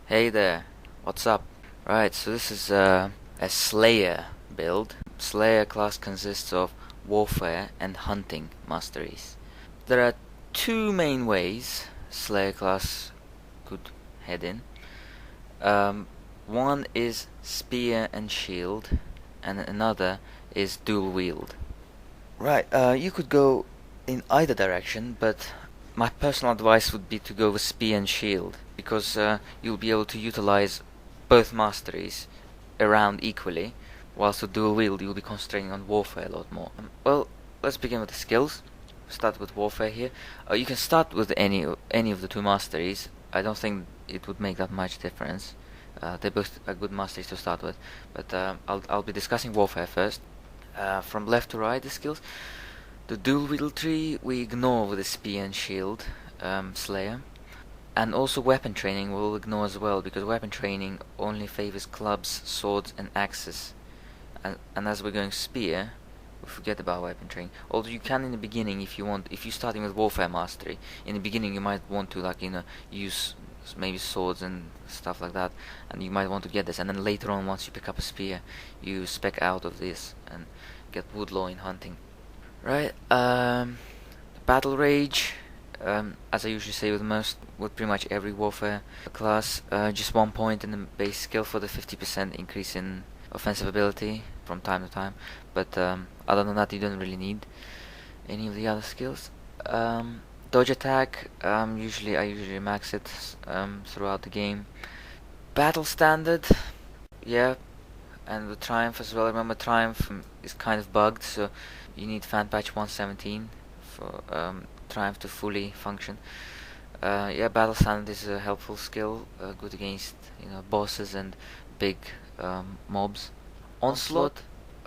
Hey there, what's up? Right, so this is a Slayer build. Slayer class consists of warfare and hunting masteries. There are two main ways Slayer class could head in. Um, One is spear and shield, and another is dual wield. Right, you could go in either direction, but my personal advice would be to go with spear and shield, because you'll be able to utilize both masteries around equally, whilst with dual wield you'll be concentrating on warfare a lot more. Well, let's begin with the skills. Start with warfare here. You can start with any of the two masteries. I don't think it would make that much difference. They both are good masteries to start with, but I'll be discussing warfare first. From left to right, the skills. The dual wield tree we ignore with the spear and shield Slayer. And also weapon training we'll ignore as well, because weapon training only favors clubs, swords and axes. And as we're going spear, we forget about weapon training. Although you can in the beginning if you want, if you're starting with warfare mastery, in the beginning you might want to use maybe swords and stuff like that, and you might want to get this, and then later on once you pick up a spear you spec out of this and get woodlaw in hunting. Right, battle rage, as I usually say with pretty much every warfare class, just 1 point in the base skill for the 50% increase in offensive ability from time to time, but other than that you don't really need any of the other skills. Dodge attack, I usually max it throughout the game. Battle standard, yeah, and the triumph as well. Remember, triumph is kind of bugged, so you need fan patch 117 for triumph to fully function. Yeah, battle standard is a helpful skill, good against bosses and big mobs. Onslaught,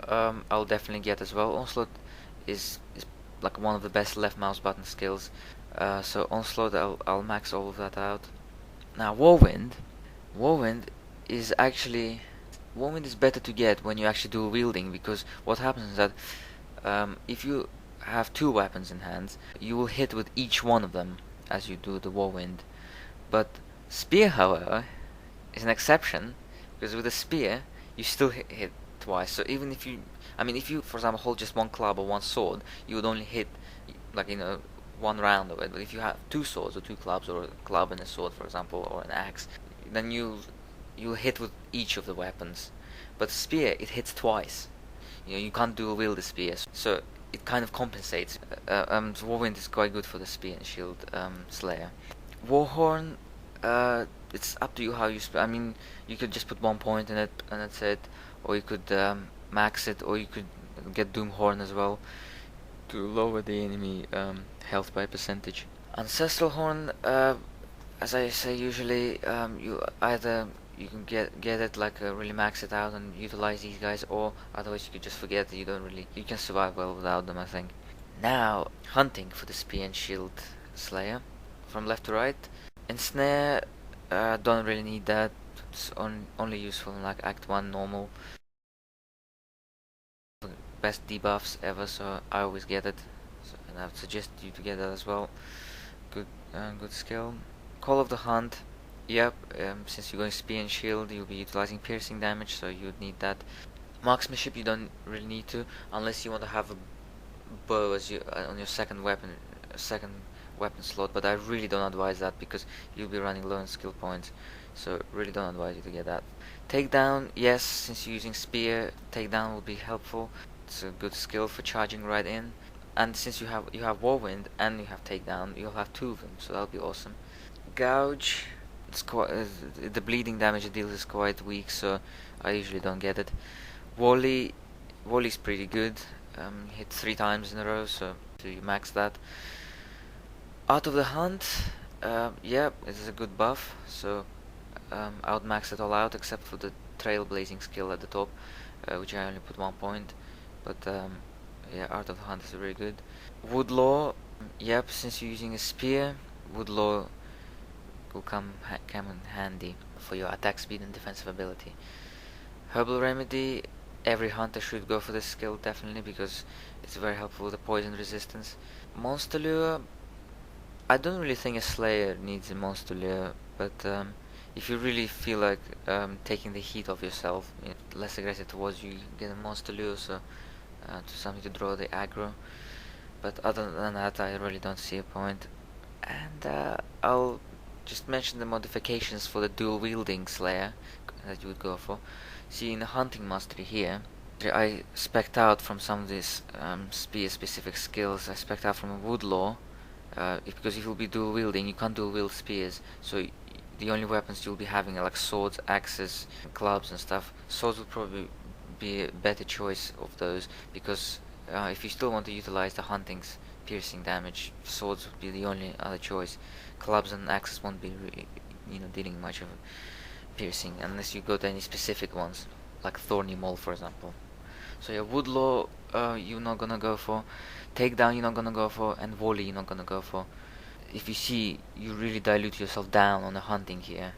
I'll definitely get as well. Onslaught is like one of the best left mouse button skills. So onslaught, I'll max all of that out. Now Warwind is actually Warwind is better to get when you actually do wielding, because what happens is that if you have two weapons in hand, you will hit with each one of them as you do the Warwind. But spear, however, is an exception, because with a spear you still hit twice. So even if you, for example, hold just one club or one sword, you would only hit like one round of it. But if you have two swords or two clubs, or a club and a sword, for example, or an axe, then you'll hit with each of the weapons. But spear, it hits twice. You can't dual wield the spear, so it kind of compensates. Warwind is quite good for the spear and shield Slayer. Warhorn, it's up to you how you you could just put 1 point in it and that's it, or you could max it, or you could get Doomhorn as well to lower the enemy health by percentage. Ancestral Horn, as I say usually, you can get it like really max it out and utilize these guys, or otherwise you could just forget that you can survive well without them, I think. Now, hunting for the spear and shield Slayer. From left to right. Ensnare, don't really need that. It's only useful in like Act 1 normal. Best debuffs ever, so I always get it. So, and I would suggest you to get that as well. Good skill. Call of the Hunt. Yep, since you're going spear and shield, you'll be utilizing piercing damage, so you'd need that. Marksmanship, you don't really need to, unless you want to have a bow as on your second weapon slot. But I really don't advise that, because you'll be running low on skill points. So really don't advise you to get that. Takedown, yes, since you're using spear, takedown will be helpful. It's a good skill for charging right in. And since you have Warwind and you have takedown, you'll have two of them, so that'll be awesome. Gouge, it's quite the bleeding damage it deals is quite weak, so I usually don't get it. Wally's pretty good. Hit 3 times in a row, so you max that. Art of the Hunt, yeah, it is a good buff, so I would max it all out except for the trailblazing skill at the top, which I only put 1 point. But yeah, Art of the Hunt is very good. Woodlaw, yep, since you're using a spear, Woodlaw will come in handy for your attack speed and defensive ability. Herbal Remedy, every hunter should go for this skill definitely, because it's very helpful with the poison resistance. Monster Lure, I don't really think a Slayer needs a Monster Lure, but if you really feel like taking the heat off yourself, less aggressive towards you, get a monster lure, so to something to draw the aggro. But other than that, I really don't see a point. And I'll just mention the modifications for the dual wielding Slayer that you would go for. See, in the hunting mastery here, I spec'd out from some of these spear specific skills. I spec'd out from a wood law, because if you'll be dual wielding, you can't dual wield spears, so the only weapons you'll be having are like swords, axes, clubs and stuff. Swords will probably be a better choice of those, because if you still want to utilize the hunting's piercing damage, swords would be the only other choice. Clubs and axes won't be dealing much of piercing unless you go to any specific ones, like Thorny Maul for example. So yeah, Woodlaw you're not gonna go for, Takedown you're not gonna go for, and Volley you're not gonna go for. If you see, you really dilute yourself down on the hunting here.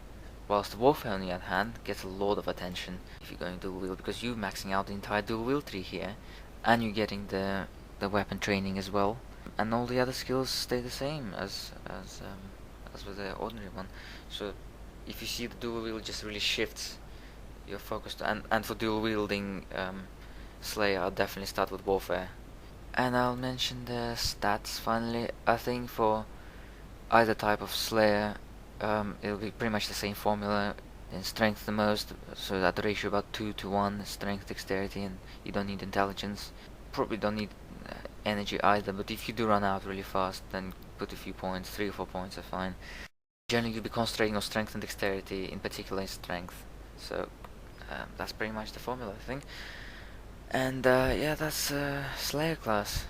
Whilst Warfare on the other hand gets a lot of attention if you're going dual wield, because you're maxing out the entire dual wield tree here, and you're getting the weapon training as well, and all the other skills stay the same as with the ordinary one. So if you see, the dual wield just really shifts your focus to, and for dual wielding Slayer, I'll definitely start with Warfare. And I'll mention the stats finally. I think for either type of Slayer, it'll be pretty much the same formula. In strength the most, so that the ratio about 2 to 1, strength, dexterity, and you don't need intelligence. Probably don't need energy either, but if you do run out really fast, then put a few points, 3 or 4 points are fine. Generally you'll be concentrating on strength and dexterity, in particular in strength. So that's pretty much the formula, I think. And yeah, that's Slayer class.